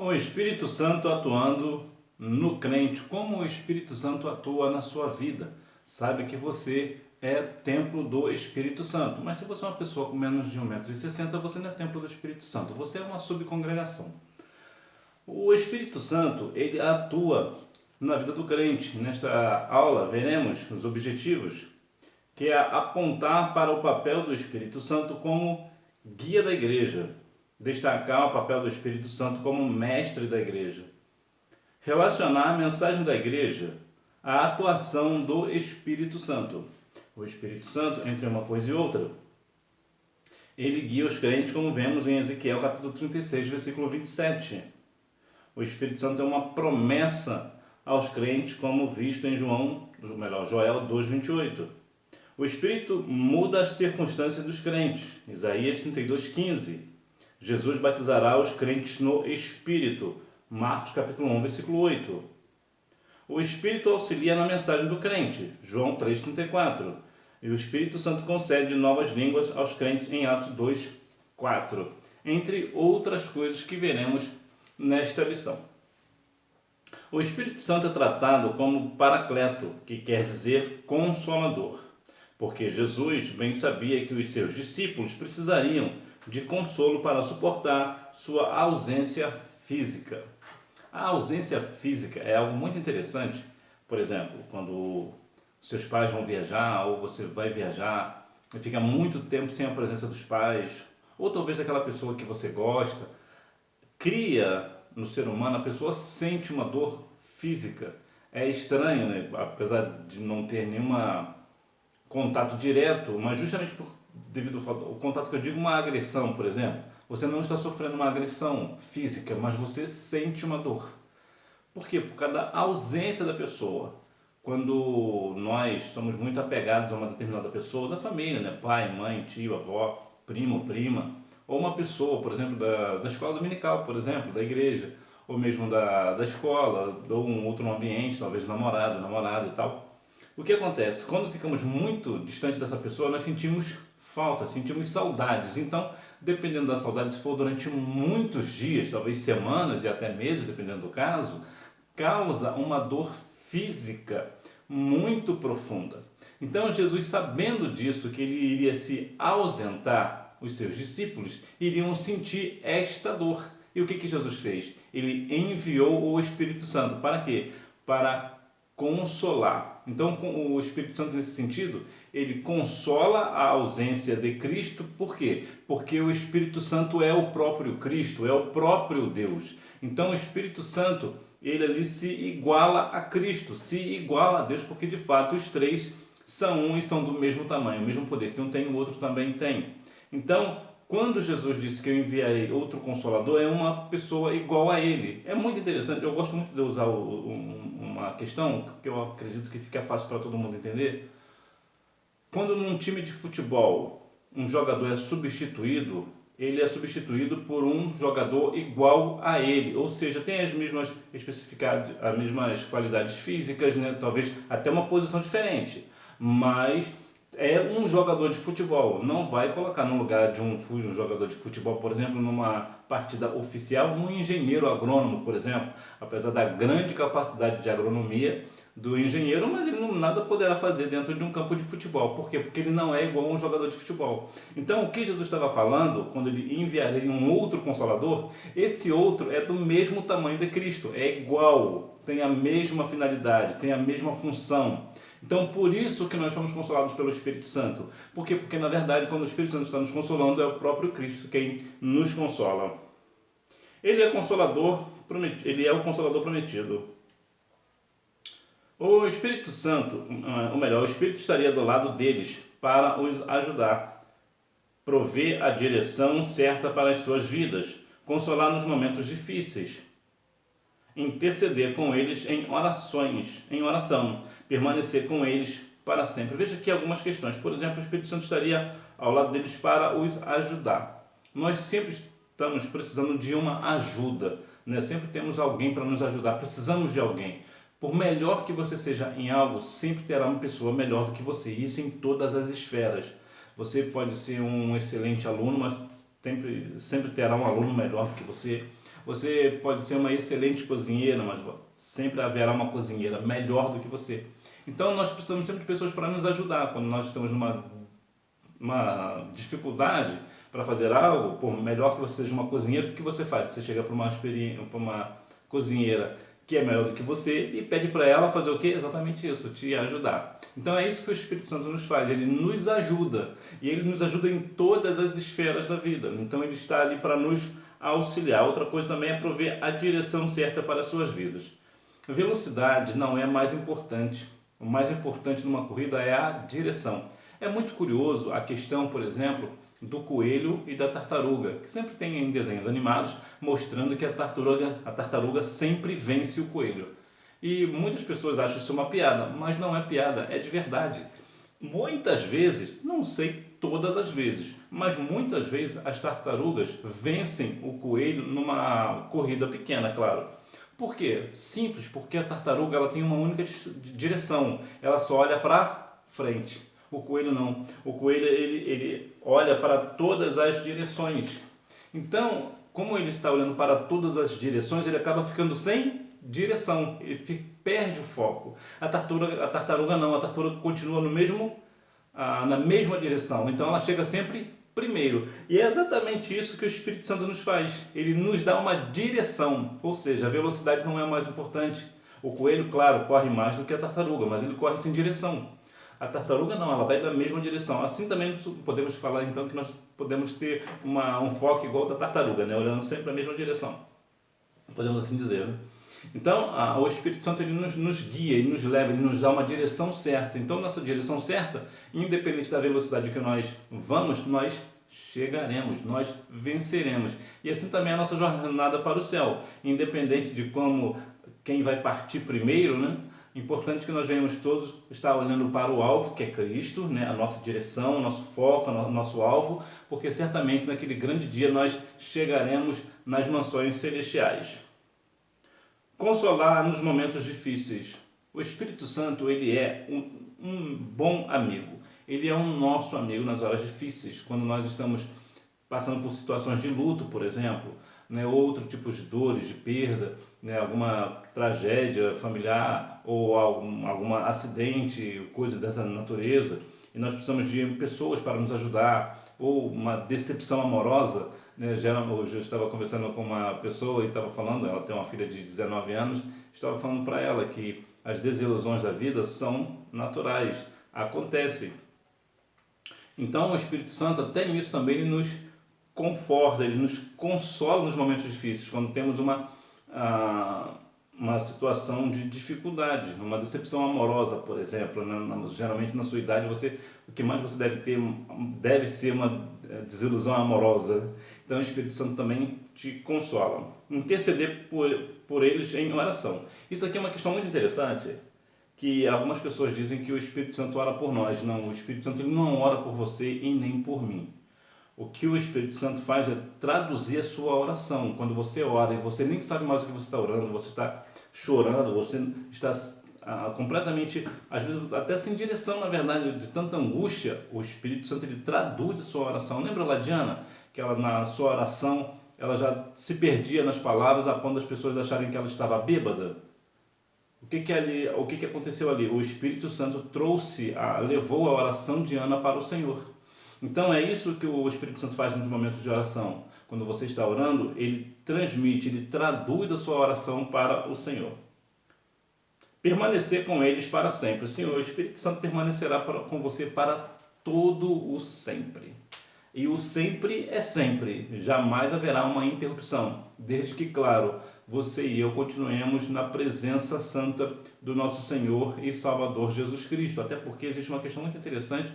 O Espírito Santo atuando no crente. Como o Espírito Santo atua na sua vida? Sabe que você é templo do Espírito Santo. Mas se você é uma pessoa com menos de 1,60 m, você não é templo do Espírito Santo. Você é uma subcongregação. O Espírito Santo, ele atua na vida do crente. Nesta aula, veremos os objetivos, que é apontar para o papel do Espírito Santo como guia da igreja, destacar o papel do Espírito Santo como mestre da igreja, relacionar a mensagem da igreja à atuação do Espírito Santo. O Espírito Santo, entre uma coisa e outra, ele guia os crentes, como vemos em Ezequiel capítulo 36, versículo 27. O Espírito Santo é uma promessa aos crentes, como visto em Joel 2,28. O Espírito muda as circunstâncias dos crentes. Isaías 32,15. Jesus batizará os crentes no Espírito. Marcos capítulo 1, versículo 8. O Espírito auxilia na mensagem do crente. João 3,34. E o Espírito Santo concede novas línguas aos crentes em Atos 2,4. Entre outras coisas que veremos nesta lição. O Espírito Santo é tratado como Paracleto, que quer dizer Consolador, porque Jesus bem sabia que os seus discípulos precisariam de consolo para suportar sua ausência física. A ausência física é algo muito interessante. Por exemplo, quando seus pais vão viajar ou você vai viajar e fica muito tempo sem a presença dos pais, ou talvez aquela pessoa que você gosta, cria no ser humano, a pessoa sente uma dor física. É estranho, né? Apesar de não ter nenhum contato direto, mas justamente devido ao contato que eu digo, uma agressão, por exemplo. Você não está sofrendo uma agressão física, mas você sente uma dor. Por quê? Por causa da ausência da pessoa. Quando nós somos muito apegados a uma determinada pessoa da família, né? Pai, mãe, tio, avó, primo, prima, ou uma pessoa, por exemplo, da escola dominical, por exemplo, da igreja, ou mesmo da escola, ou um outro ambiente, talvez namorado, namorada e tal. O que acontece? Quando ficamos muito distante dessa pessoa, nós sentimos falta, sentimos saudades. Então, dependendo da saudade, se for durante muitos dias, talvez semanas e até meses, dependendo do caso, causa uma dor física muito profunda. Então, Jesus, sabendo disso, que ele iria se ausentar, os seus discípulos iriam sentir esta dor. E o que Jesus fez? Ele enviou o Espírito Santo. Para quê? Para consolar. Então, o Espírito Santo, nesse sentido, ele consola a ausência de Cristo. Por quê? Porque o Espírito Santo é o próprio Cristo, é o próprio Deus. Então, o Espírito Santo, ele ali se iguala a Cristo, se iguala a Deus, porque de fato os três são um e são do mesmo tamanho, o mesmo poder que um tem, o outro também tem. Então, quando Jesus disse que eu enviarei outro Consolador, é uma pessoa igual a ele. É muito interessante, eu gosto muito de usar uma questão que eu acredito que fica fácil para todo mundo entender. Quando num time de futebol um jogador é substituído, ele é substituído por um jogador igual a ele, ou seja, tem as mesmas especificidades, as mesmas qualidades físicas, né? Talvez até uma posição diferente, mas é um jogador de futebol. Não vai colocar no lugar de um jogador de futebol, por exemplo, numa partida oficial, um engenheiro agrônomo, por exemplo, apesar da grande capacidade de agronomia do engenheiro, mas ele nada poderá fazer dentro de um campo de futebol. Por quê? Porque ele não é igual a um jogador de futebol. Então, o que Jesus estava falando, quando ele enviaria um outro Consolador, esse outro é do mesmo tamanho de Cristo, é igual, tem a mesma finalidade, tem a mesma função. Então, por isso que nós somos consolados pelo Espírito Santo. Por quê? Porque, na verdade, quando o Espírito Santo está nos consolando, é o próprio Cristo quem nos consola. Ele é consolador, ele é o Consolador prometido. O Espírito Santo, ou melhor, o Espírito estaria do lado deles para os ajudar, prover a direção certa para as suas vidas, consolar nos momentos difíceis, interceder com eles em oração, permanecer com eles para sempre. Veja aqui algumas questões. Por exemplo, o Espírito Santo estaria ao lado deles para os ajudar. Nós sempre estamos precisando de uma ajuda, né? Sempre temos alguém para nos ajudar, precisamos de alguém. Por melhor que você seja em algo, sempre terá uma pessoa melhor do que você, isso em todas as esferas. Você pode ser um excelente aluno, mas sempre terá um aluno melhor que você. Você pode ser uma excelente cozinheira, mas sempre haverá uma cozinheira melhor do que você. Então nós precisamos sempre de pessoas para nos ajudar. Quando nós estamos numa dificuldade para fazer algo, por melhor que você seja uma cozinheira, o que você faz? Você chega para uma cozinheira que é melhor do que você e pede para ela fazer o quê? Exatamente isso, te ajudar. Então é isso que o Espírito Santo nos faz, ele nos ajuda. E ele nos ajuda em todas as esferas da vida. Então ele está ali para nos auxiliar. Outra coisa também é prover a direção certa para as suas vidas. Velocidade não é mais importante. O mais importante numa corrida é a direção. É muito curioso a questão, por exemplo, do coelho e da tartaruga, que sempre tem em desenhos animados mostrando que a tartaruga sempre vence o coelho. E muitas pessoas acham isso uma piada, mas não é piada, é de verdade. Muitas vezes, não sei todas as vezes, mas muitas vezes as tartarugas vencem o coelho numa corrida pequena, claro. Por quê? Simples, porque a tartaruga ela tem uma única direção, ela só olha para frente. O coelho não. O coelho ele olha para todas as direções. Então, como ele está olhando para todas as direções, ele acaba ficando sem direção. Ele perde o foco. A tartaruga não. A tartaruga continua na mesma direção. Então, ela chega sempre primeiro. E é exatamente isso que o Espírito Santo nos faz. Ele nos dá uma direção. Ou seja, a velocidade não é mais importante. O coelho, claro, corre mais do que a tartaruga, mas ele corre sem direção. A tartaruga não, ela vai na mesma direção. Assim também podemos falar então que nós podemos ter um foco igual da tartaruga, né? Olhando sempre na mesma direção. Podemos assim dizer, né? Então, o Espírito Santo ele nos guia, ele nos leva, ele nos dá uma direção certa. Então, nessa direção certa, independente da velocidade que nós vamos, nós chegaremos, nós venceremos. E assim também é a nossa jornada para o céu. Independente de quem vai partir primeiro, né? Importante que nós venhamos todos estar olhando para o alvo, que é Cristo, né? A nossa direção, o nosso foco, o nosso alvo, porque certamente naquele grande dia nós chegaremos nas mansões celestiais. Consolar nos momentos difíceis. O Espírito Santo ele é um bom amigo. Ele é um nosso amigo nas horas difíceis, quando nós estamos passando por situações de luto, por exemplo, né, outro tipo de dores, de perda, né, alguma tragédia familiar ou algum acidente, coisa dessa natureza, e nós precisamos de pessoas para nos ajudar, ou uma decepção amorosa, né, hoje eu estava conversando com uma pessoa e estava falando, ela tem uma filha de 19 anos, estava falando para ela que as desilusões da vida são naturais, acontecem. Então o Espírito Santo até nisso também ele nos conforta, ele nos consola nos momentos difíceis, quando temos uma situação de dificuldade, uma decepção amorosa, por exemplo, né? Geralmente na sua idade o que mais você deve ter deve ser uma desilusão amorosa. Então o Espírito Santo também te consola. Interceder por eles em oração. Isso aqui é uma questão muito interessante, que algumas pessoas dizem que o Espírito Santo ora por nós. Não, o Espírito Santo ele não ora por você e nem por mim. O que o Espírito Santo faz é traduzir a sua oração. Quando você ora e você nem sabe mais o que você está orando, você está chorando, você está completamente, às vezes até sem direção, na verdade, de tanta angústia, o Espírito Santo ele traduz a sua oração. Lembra lá, Diana, que ela na sua oração ela já se perdia nas palavras a ponto das pessoas acharem que ela estava bêbada? O que aconteceu ali? O Espírito Santo levou a oração de Ana para o Senhor. Então é isso que o Espírito Santo faz nos momentos de oração. Quando você está orando, ele transmite, ele traduz a sua oração para o Senhor. Permanecer com eles para sempre. Senhor, o Espírito Santo permanecerá com você para todo o sempre. E o sempre é sempre. Jamais haverá uma interrupção. Desde que, claro, você e eu continuemos na presença santa do nosso Senhor e Salvador Jesus Cristo. Até porque existe uma questão muito interessante,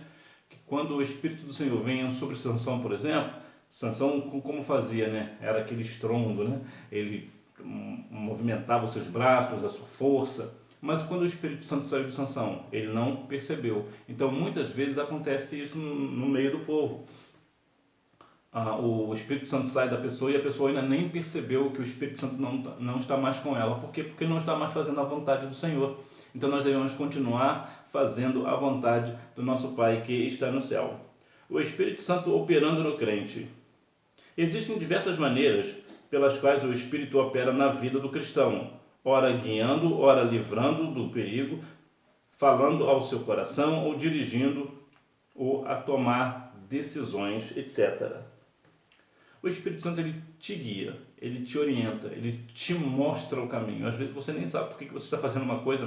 que quando o Espírito do Senhor venha sobre Sansão, por exemplo, Sansão como fazia, né? Era aquele estrondo, né? Ele movimentava os seus braços, a sua força, mas quando o Espírito Santo saiu de Sansão, ele não percebeu. Então muitas vezes acontece isso no meio do povo. O Espírito Santo sai da pessoa e a pessoa ainda nem percebeu que o Espírito Santo não está mais com ela. Por quê? Porque não está mais fazendo a vontade do Senhor. Então nós devemos continuar fazendo a vontade do nosso Pai que está no céu. O Espírito Santo operando no crente. Existem diversas maneiras pelas quais o Espírito opera na vida do cristão, ora guiando, ora livrando do perigo, falando ao seu coração ou dirigindo-o a tomar decisões, etc. O Espírito Santo, ele te guia, ele te orienta, ele te mostra o caminho. Às vezes você nem sabe por que você está fazendo uma coisa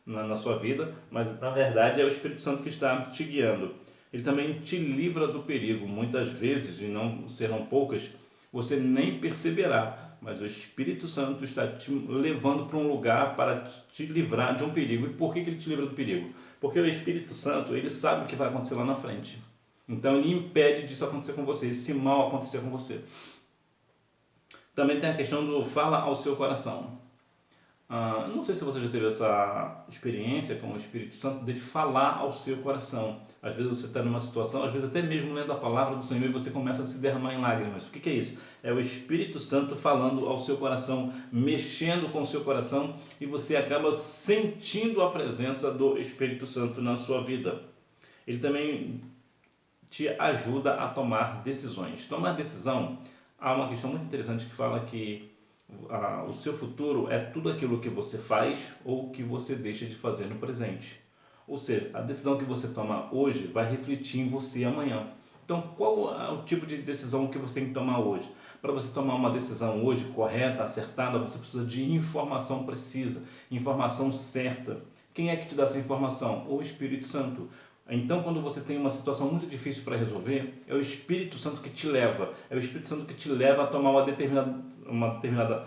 na sua vida, mas na verdade é o Espírito Santo que está te guiando. Ele também te livra do perigo. Muitas vezes, e não serão poucas, você nem perceberá, mas o Espírito Santo está te levando para um lugar para te livrar de um perigo. E por que ele te livra do perigo? Porque o Espírito Santo, ele sabe o que vai acontecer lá na frente. Então ele impede disso acontecer com você, esse mal acontecer com você. Também tem a questão do fala ao seu coração. Não sei se você já teve essa experiência com o Espírito Santo de falar ao seu coração. Às vezes você está numa situação, às vezes até mesmo lendo a palavra do Senhor e você começa a se derramar em lágrimas. O que é isso? É o Espírito Santo falando ao seu coração, mexendo com o seu coração, e você acaba sentindo a presença do Espírito Santo na sua vida. Ele também te ajuda a tomar decisões. Tomar decisão, há uma questão muito interessante que fala que o seu futuro é tudo aquilo que você faz ou que você deixa de fazer no presente. Ou seja, a decisão que você toma hoje vai refletir em você amanhã. Então, qual é o tipo de decisão que você tem que tomar hoje? Para você tomar uma decisão hoje correta, acertada, você precisa de informação precisa, informação certa. Quem é que te dá essa informação? O Espírito Santo. Então, quando você tem uma situação muito difícil para resolver, é o Espírito Santo que te leva. É o Espírito Santo que te leva a tomar uma determinada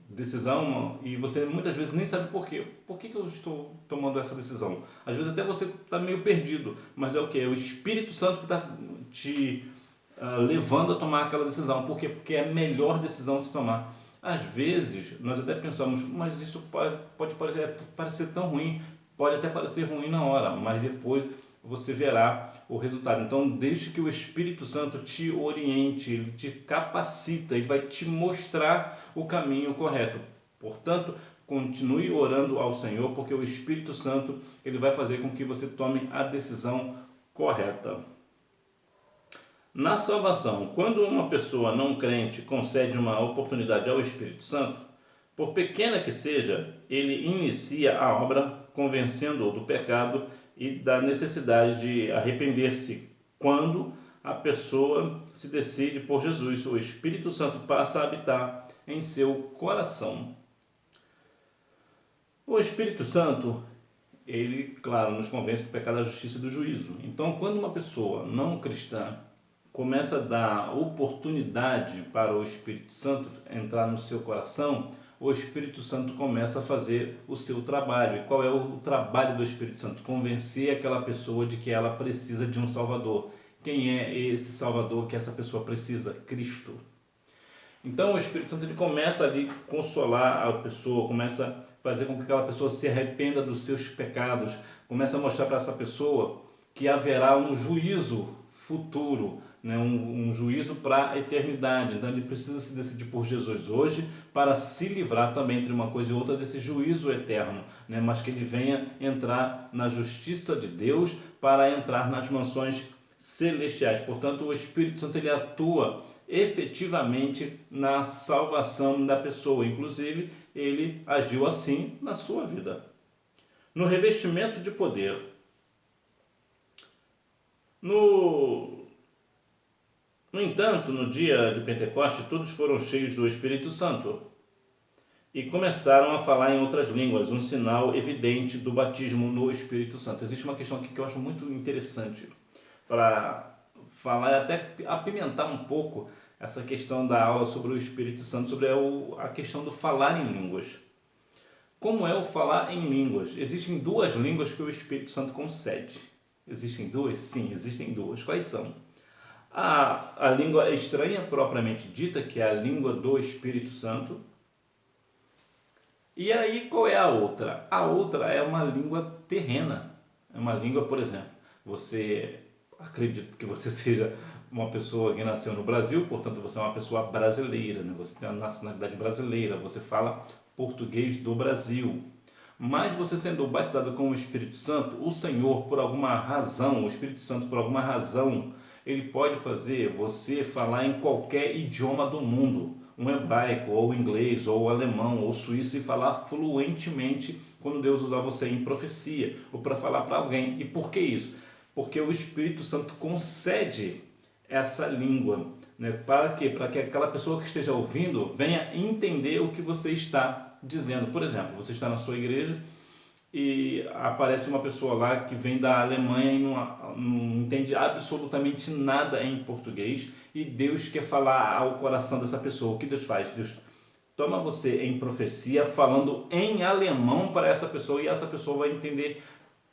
decisão, e você muitas vezes nem sabe por quê. Por que eu estou tomando essa decisão? Às vezes até você está meio perdido, mas é o que? É o Espírito Santo que está te levando a tomar aquela decisão. Por quê? Porque é a melhor decisão a se tomar. Às vezes, nós até pensamos, mas isso pode parecer tão ruim, pode até parecer ruim na hora, mas depois você verá o resultado. Então, deixe que o Espírito Santo te oriente, ele te capacita, ele vai te mostrar o caminho correto. Portanto, continue orando ao Senhor, porque o Espírito Santo, ele vai fazer com que você tome a decisão correta. Na salvação, quando uma pessoa não crente concede uma oportunidade ao Espírito Santo, por pequena que seja, ele inicia a obra convencendo-o do pecado e da necessidade de arrepender-se. Quando a pessoa se decide por Jesus, o Espírito Santo passa a habitar em seu coração. O Espírito Santo, ele, claro, nos convence do pecado, da justiça e do juízo. Então, quando uma pessoa não cristã começa a dar oportunidade para o Espírito Santo entrar no seu coração, o Espírito Santo começa a fazer o seu trabalho. E qual é o trabalho do Espírito Santo? Convencer aquela pessoa de que ela precisa de um Salvador. Quem é esse Salvador que essa pessoa precisa? Cristo. Então o Espírito Santo, ele começa ali a consolar a pessoa, começa a fazer com que aquela pessoa se arrependa dos seus pecados, começa a mostrar para essa pessoa que haverá um juízo futuro, né? um juízo para a eternidade. Então ele precisa se decidir por Jesus hoje para se livrar também, entre uma coisa e outra, desse juízo eterno, né? Mas que ele venha entrar na justiça de Deus para entrar nas mansões celestiais. Portanto, o Espírito Santo, ele atua efetivamente na salvação da pessoa. Inclusive, ele agiu assim na sua vida. No revestimento de poder. No entanto, no dia de Pentecostes, todos foram cheios do Espírito Santo e começaram a falar em outras línguas, um sinal evidente do batismo no Espírito Santo. Existe uma questão aqui que eu acho muito interessante para falar e até apimentar um pouco essa questão da aula sobre o Espírito Santo, sobre a questão do falar em línguas. Como é o falar em línguas? Existem duas línguas que o Espírito Santo concede. Existem duas? Sim, existem duas. Quais são? A língua estranha propriamente dita, que é a língua do Espírito Santo. E aí, qual é a outra? A outra é uma língua terrena. É uma língua, por exemplo, você acredita que você seja uma pessoa que nasceu no Brasil, portanto você é uma pessoa brasileira, né? Você tem a nacionalidade brasileira, você fala português do Brasil. Mas você sendo batizado com o Espírito Santo, o Senhor, por alguma razão, o Espírito Santo, por alguma razão, ele pode fazer você falar em qualquer idioma do mundo, um hebraico, ou inglês, ou alemão, ou suíço, e falar fluentemente quando Deus usar você em profecia, ou para falar para alguém. E por que isso? Porque o Espírito Santo concede essa língua, né? Para quê? Para que aquela pessoa que esteja ouvindo venha entender o que você está dizendo. Por exemplo, você está na sua igreja e aparece uma pessoa lá que vem da Alemanha e não entende absolutamente nada em português, e Deus quer falar ao coração dessa pessoa. O que Deus faz? Deus toma você em profecia falando em alemão para essa pessoa, e essa pessoa vai entender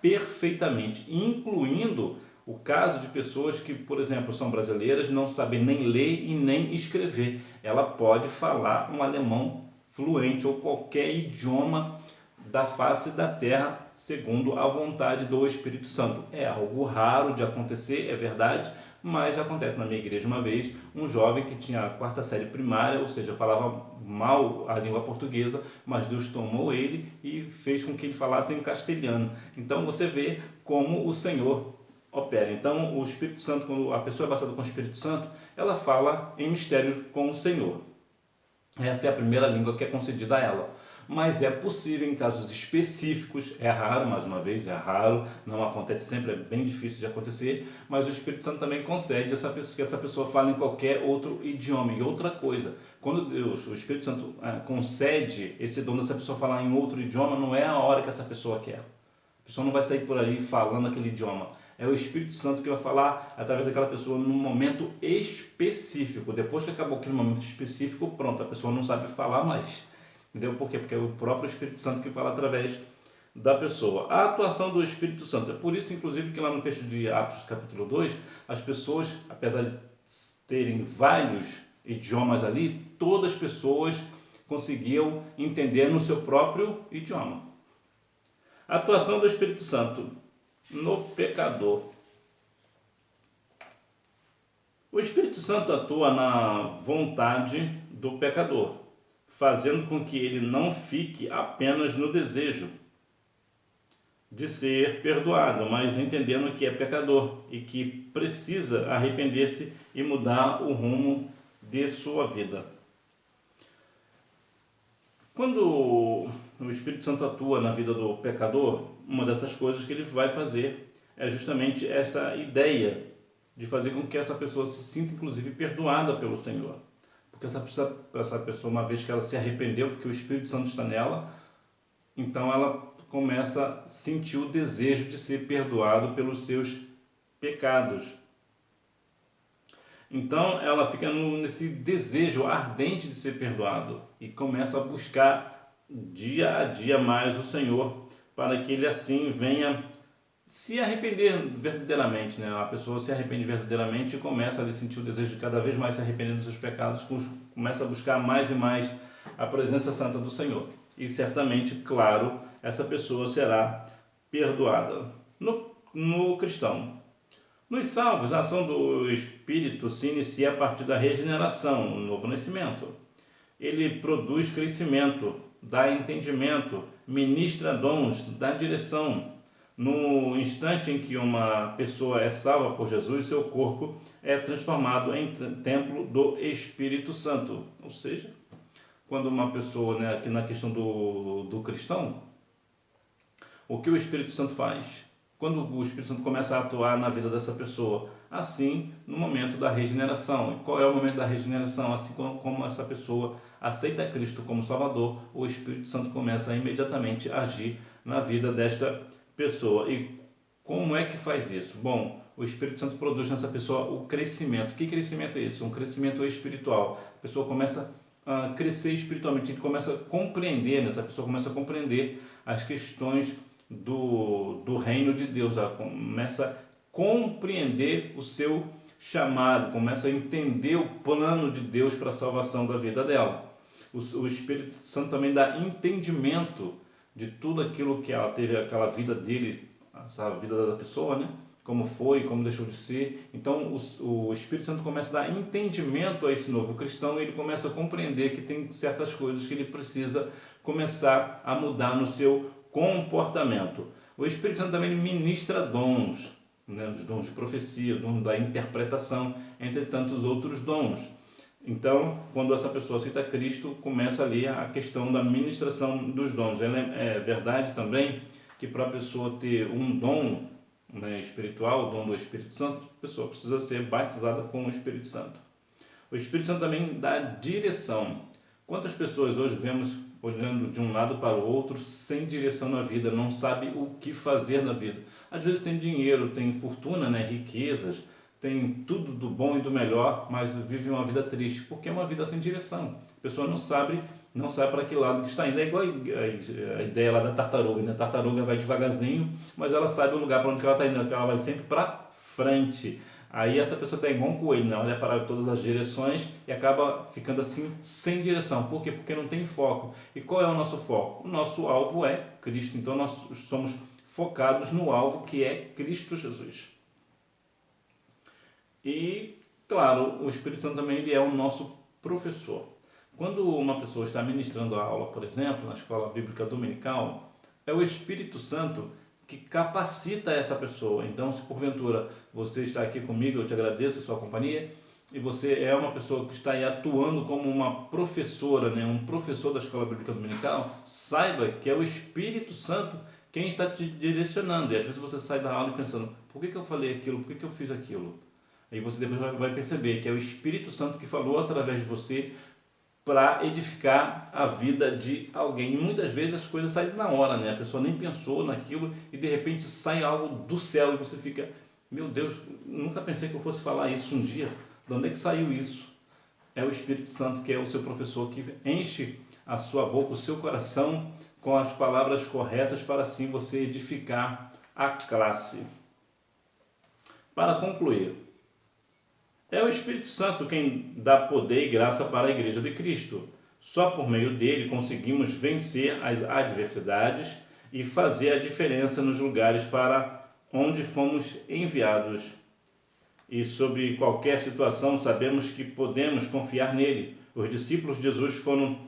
perfeitamente, incluindo o caso de pessoas que, por exemplo, são brasileiras, não sabem nem ler e nem escrever. Ela pode falar um alemão fluente ou qualquer idioma da face da terra, segundo a vontade do Espírito Santo. É algo raro de acontecer, é verdade, mas acontece na minha igreja uma vez, um jovem que tinha a 4ª série primária, ou seja, falava mal a língua portuguesa, mas Deus tomou ele e fez com que ele falasse em castelhano. Então você vê como o Senhor opera. Então o Espírito Santo, quando a pessoa é batizada com o Espírito Santo, ela fala em mistério com o Senhor. Essa é a primeira língua que é concedida a ela. Mas é possível em casos específicos, é raro, mais uma vez, é raro, não acontece sempre, é bem difícil de acontecer, mas o Espírito Santo também concede que essa pessoa fale em qualquer outro idioma. E outra coisa, quando Deus, o Espírito Santo, concede esse dom dessa pessoa falar em outro idioma, não é a hora que essa pessoa quer. A pessoa não vai sair por aí falando aquele idioma. É o Espírito Santo que vai falar através daquela pessoa num momento específico. Depois que acabou aquele momento específico, pronto, a pessoa não sabe falar mais. Entendeu? Por quê? Porque é o próprio Espírito Santo que fala através da pessoa. A atuação do Espírito Santo. É por isso, inclusive, que lá no texto de Atos, capítulo 2, as pessoas, apesar de terem vários idiomas ali, todas as pessoas conseguiam entender no seu próprio idioma. A atuação do Espírito Santo no pecador. O Espírito Santo atua na vontade do pecador, fazendo com que ele não fique apenas no desejo de ser perdoado, mas entendendo que é pecador e que precisa arrepender-se e mudar o rumo de sua vida. Quando o Espírito Santo atua na vida do pecador, uma dessas coisas que ele vai fazer é justamente essa ideia de fazer com que essa pessoa se sinta, inclusive, perdoada pelo Senhor. Porque essa pessoa, uma vez que ela se arrependeu, porque o Espírito Santo está nela, então ela começa a sentir o desejo de ser perdoado pelos seus pecados. Então ela fica nesse desejo ardente de ser perdoado e começa a buscar dia a dia mais o Senhor, para que ele assim venha se arrepender verdadeiramente, né? A pessoa se arrepende verdadeiramente e começa a sentir o desejo de cada vez mais se arrepender dos seus pecados, começa a buscar mais e mais a presença santa do Senhor. E certamente, claro, essa pessoa será perdoada. No cristão. Nos salvos, a ação do Espírito se inicia a partir da regeneração, o novo nascimento. Ele produz crescimento, dá entendimento, ministra dons, dá direção. No instante em que uma pessoa é salva por Jesus, seu corpo é transformado em templo do Espírito Santo. Ou seja, quando uma pessoa, né, aqui na questão do cristão, o que o Espírito Santo faz? Quando o Espírito Santo começa a atuar na vida dessa pessoa, assim no momento da regeneração. E qual é o momento da regeneração? Assim como essa pessoa aceita Cristo como Salvador, o Espírito Santo começa a imediatamente agir na vida desta pessoa. E como é que faz isso? Bom, o Espírito Santo produz nessa pessoa o crescimento. Que crescimento é esse? Um crescimento espiritual. A pessoa começa a crescer espiritualmente, ele começa a compreender, essa pessoa começa a compreender as questões do reino de Deus, ela começa a compreender o seu chamado, começa a entender o plano de Deus para a salvação da vida dela. O Espírito Santo também dá entendimento de tudo aquilo que ela teve, aquela vida dele, essa vida da pessoa, né? Como foi, como deixou de ser. Então o Espírito Santo começa a dar entendimento a esse novo cristão e ele começa a compreender que tem certas coisas que ele precisa começar a mudar no seu comportamento. O Espírito Santo também ministra dons. né, os dons de profecia, o dom da interpretação, entre tantos outros dons. Então, quando essa pessoa aceita Cristo, começa ali a questão da ministração dos dons. É verdade também que para a pessoa ter um dom, né, espiritual, o dom do Espírito Santo, a pessoa precisa ser batizada com o Espírito Santo. O Espírito Santo também dá direção. Quantas pessoas hoje vemos olhando de um lado para o outro sem direção na vida, não sabe o que fazer na vida? Às vezes tem dinheiro, tem fortuna, né, riquezas, tem tudo do bom e do melhor, mas vive uma vida triste, porque é uma vida sem direção. A pessoa não sabe para que lado que está indo. É igual a ideia lá da tartaruga, né? A tartaruga vai devagarzinho, mas ela sabe o lugar para onde ela está indo, então ela vai sempre para frente. Aí essa pessoa está igual um coelho, né? Olha para todas as direções e acaba ficando assim sem direção. Por quê? Porque não tem foco. E qual é o nosso foco? O nosso alvo é Cristo, então nós somos focados no alvo que é Cristo Jesus. E, claro, o Espírito Santo também ele é o nosso professor. Quando uma pessoa está ministrando a aula, por exemplo, na escola bíblica dominical, é o Espírito Santo que capacita essa pessoa. Então, se porventura você está aqui comigo, eu te agradeço a sua companhia, e você é uma pessoa que está aí atuando como uma professora, né, um professor da escola bíblica dominical, saiba que é o Espírito Santo quem está te direcionando. E às vezes você sai da aula pensando, por que eu falei aquilo, por que eu fiz aquilo? Aí você depois vai perceber que é o Espírito Santo que falou através de você para edificar a vida de alguém. E muitas vezes as coisas saem na hora, né? A pessoa nem pensou naquilo e de repente sai algo do céu e você fica, meu Deus, nunca pensei que eu fosse falar isso um dia. De onde é que saiu isso? É o Espírito Santo que é o seu professor, que enche a sua boca, o seu coração com as palavras corretas para assim você edificar a classe. Para concluir, é o Espírito Santo quem dá poder e graça para a Igreja de Cristo. Só por meio dele conseguimos vencer as adversidades e fazer a diferença nos lugares para onde fomos enviados. E sobre qualquer situação sabemos que podemos confiar nele. Os discípulos de Jesus foram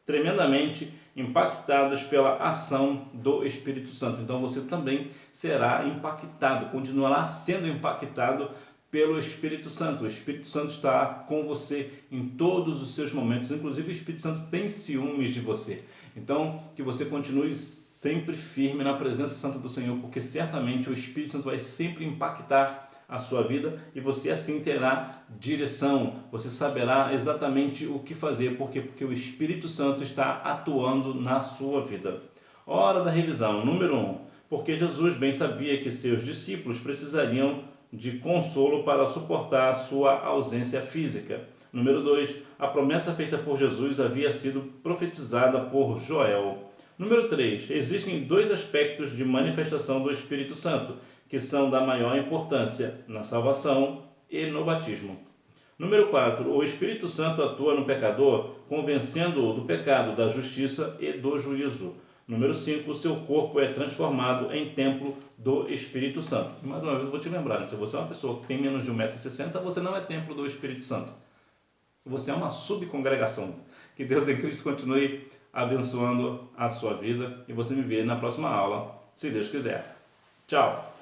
tremendamente impactados pela ação do Espírito Santo. Então você também será impactado, continuará sendo impactado pelo Espírito Santo. O Espírito Santo está com você em todos os seus momentos, inclusive o Espírito Santo tem ciúmes de você. Então, que você continue sempre firme na presença santa do Senhor, porque certamente o Espírito Santo vai sempre impactar a sua vida e você assim terá direção, você saberá exatamente o que fazer, porque o Espírito Santo está atuando na sua vida. Hora da revisão, número 1, porque Jesus bem sabia que seus discípulos precisariam de consolo para suportar a sua ausência física. Número 2, a promessa feita por Jesus havia sido profetizada por Joel. Número 3, existem dois aspectos de manifestação do Espírito Santo, que são da maior importância na salvação e no batismo. Número 4, o Espírito Santo atua no pecador, convencendo-o do pecado, da justiça e do juízo. Número 5, o seu corpo é transformado em templo do Espírito Santo. E mais uma vez eu vou te lembrar, né? Se você é uma pessoa que tem menos de 1,60 m, você não é templo do Espírito Santo. Você é uma subcongregação. Que Deus em Cristo continue abençoando a sua vida e você me vê na próxima aula, se Deus quiser. Tchau!